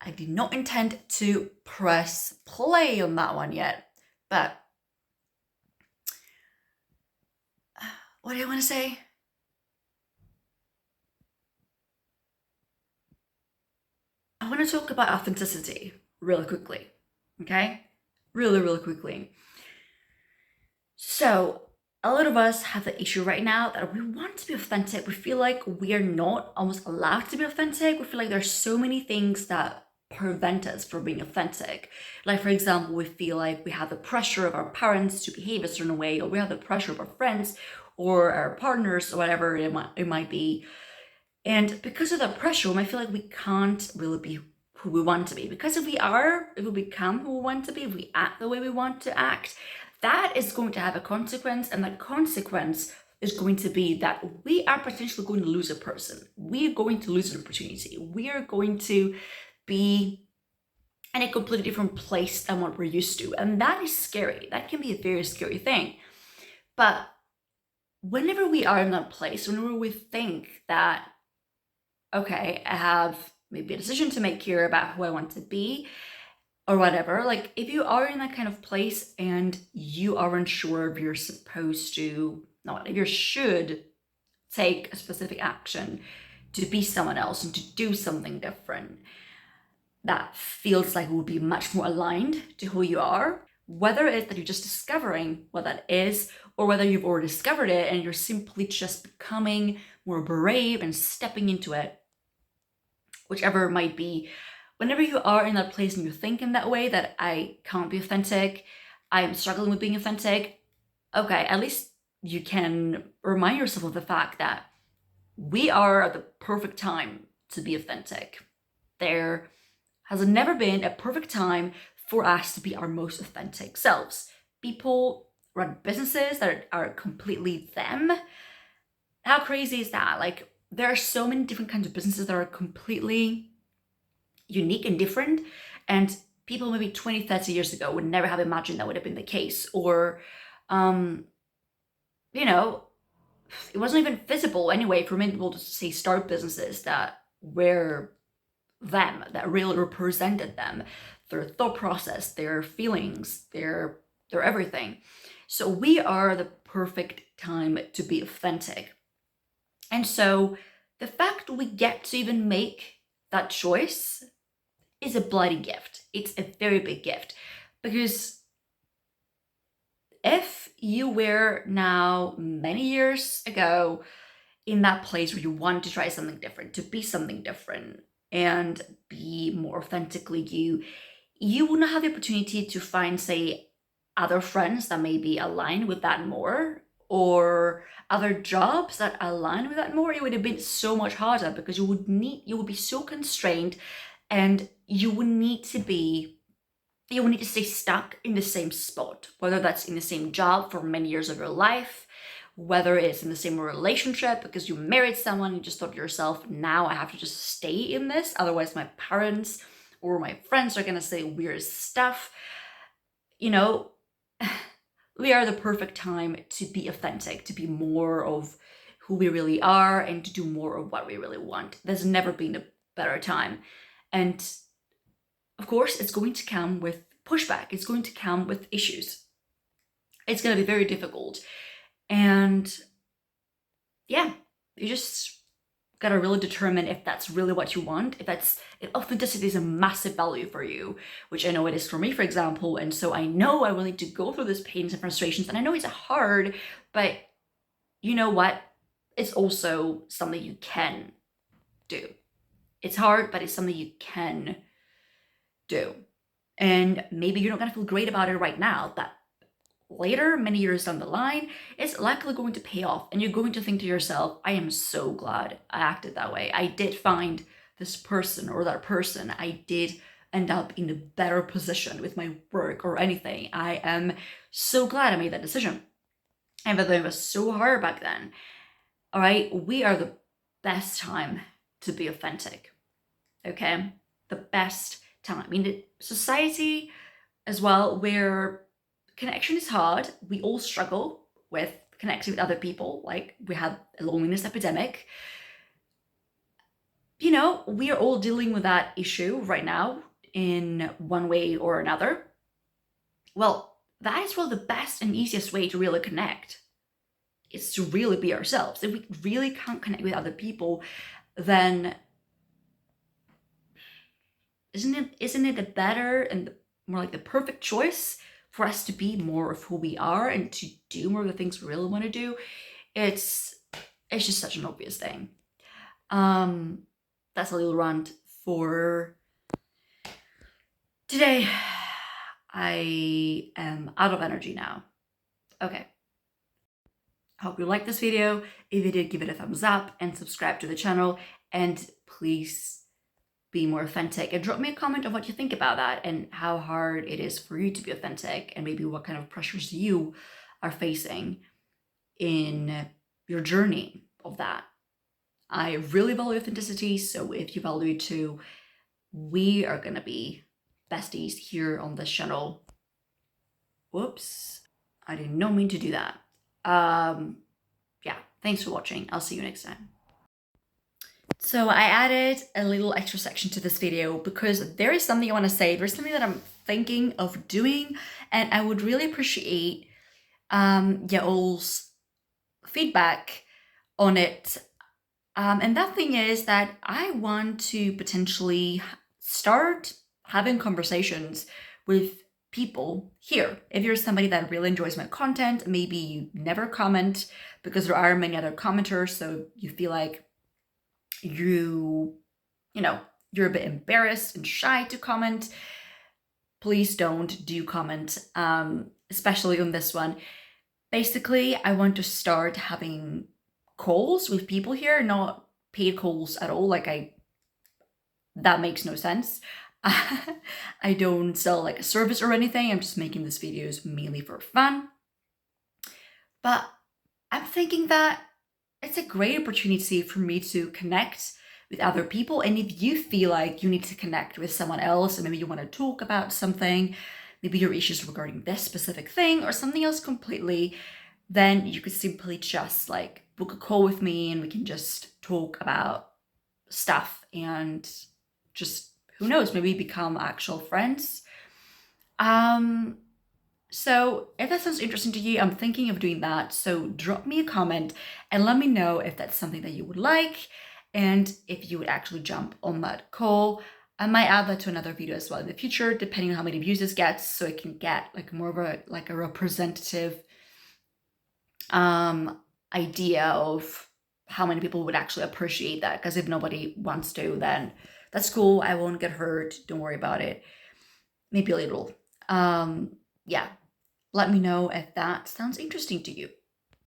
I did not intend to press play on that one yet, but what do I want to say? I want to talk about authenticity really quickly, okay? Really, really quickly. So, a lot of us have the issue right now that we want to be authentic. We feel like we are not almost allowed to be authentic. We feel like there's so many things that prevent us from being authentic. Like, for example, we feel like we have the pressure of our parents to behave a certain way, or we have the pressure of our friends or our partners, or whatever it might be. And because of that pressure, we might feel like we can't really be who we want to be. Because if we become who we want to be, if we act the way we want to act, that is going to have a consequence. And that consequence is going to be that we are potentially going to lose a person. We are going to lose an opportunity. We are going to be in a completely different place than what we're used to. And that is scary. That can be a very scary thing. But whenever we are in that place, whenever we think that, okay, I have maybe a decision to make here about who I want to be or whatever, like if you are in that kind of place and you aren't sure if you're supposed to, not if you should take a specific action to be someone else and to do something different that feels like it would be much more aligned to who you are, whether it's that you're just discovering what that is, or whether you've already discovered it and you're simply just becoming more brave and stepping into it, whichever it might be. Whenever you are in that place and you think in that way that I can't be authentic, I'm struggling with being authentic, okay, at least you can remind yourself of the fact that we are at the perfect time to be authentic. There has never been a perfect time for us to be our most authentic selves. People run businesses that are completely them. How crazy is that? Like, there are so many different kinds of businesses that are completely unique and different. And people maybe 20, 30 years ago would never have imagined that would have been the case. Or, um, you know, it wasn't even visible anyway for many people to say start businesses that were them, that really represented them, their thought process, their feelings, their everything. So we are the perfect time to be authentic. And so the fact we get to even make that choice is a bloody gift. It's a very big gift because if you were now many years ago in that place where you want to try something different, to be something different and be more authentically you, you would not have the opportunity to find, say, other friends that maybe align with that more, or other jobs that align with that more. It would have been so much harder because you would be so constrained, and you would need to stay stuck in the same spot, whether that's in the same job for many years of your life, whether it's in the same relationship because you married someone and you just thought to yourself, now I have to just stay in this, otherwise my parents or my friends are gonna say weird stuff. You know, we are the perfect time to be authentic, to be more of who we really are, and to do more of what we really want. There's never been a better time. And of course, it's going to come with pushback, it's going to come with issues. It's going to be very difficult. And yeah, you just gotta really determine if that's really what you want, if authenticity is a massive value for you, which I know it is for me, for example. And so I know I will need to go through these pains and frustrations, and I know it's hard, but you know what? It's also something you can do. It's hard, but it's something you can do. And maybe you're not gonna feel great about it right now, but later, many years down the line, it's likely going to pay off. And you're going to think to yourself, I am so glad I acted that way. I did find this person or that person. I did end up in a better position with my work or anything. I am so glad I made that decision. And though it was so hard back then, all right, we are the best time to be authentic. Okay? The best time. In the society as well, where connection is hard, we all struggle with connecting with other people, like we have a loneliness epidemic. you know, we are all dealing with that issue right now in one way or another. Well, that is really the best and easiest way to really connect. Is to really be ourselves. If we really can't connect with other people, then isn't it a better and more like the perfect choice for us to be more of who we are and to do more of the things we really want to do? It's just such an obvious thing. That's a little rant for today. I am out of energy now. Okay. Hope you liked this video. If you did, give it a thumbs up and subscribe to the channel. And please be more authentic and drop me a comment on what you think about that and how hard it is for you to be authentic and maybe what kind of pressures you are facing in your journey of that. I really value authenticity, so if you value it too, we are gonna be besties here on this channel. Whoops, I did not mean to do that. Yeah, thanks for watching. I'll see you next time. So I added a little extra section to this video because there is something I want to say. There's something that I'm thinking of doing, and I would really appreciate y'all's feedback on it. And that thing is that I want to potentially start having conversations with people here. If you're somebody that really enjoys my content, maybe you never comment because there are many other commenters, so you feel like you know, you're a bit embarrassed and shy to comment, please don't comment, especially on this one. Basically, I want to start having calls with people here, not paid calls at all. Like that makes no sense. I don't sell like a service or anything. I'm just making these videos mainly for fun. But I'm thinking that it's a great opportunity for me to connect with other people. And if you feel like you need to connect with someone else and maybe you want to talk about something, maybe your issues regarding this specific thing or something else completely, then you could simply just like book a call with me and we can just talk about stuff and just, who knows, maybe become actual friends. So if that sounds interesting to you, I'm thinking of doing that. So drop me a comment and let me know if that's something that you would like and if you would actually jump on that call. I might add that to another video as well in the future, depending on how many views this gets, so it can get like more of a representative idea of how many people would actually appreciate that. Because if nobody wants to, then that's cool. I won't get hurt. Don't worry about it. Maybe a little. Yeah. Let me know if that sounds interesting to you.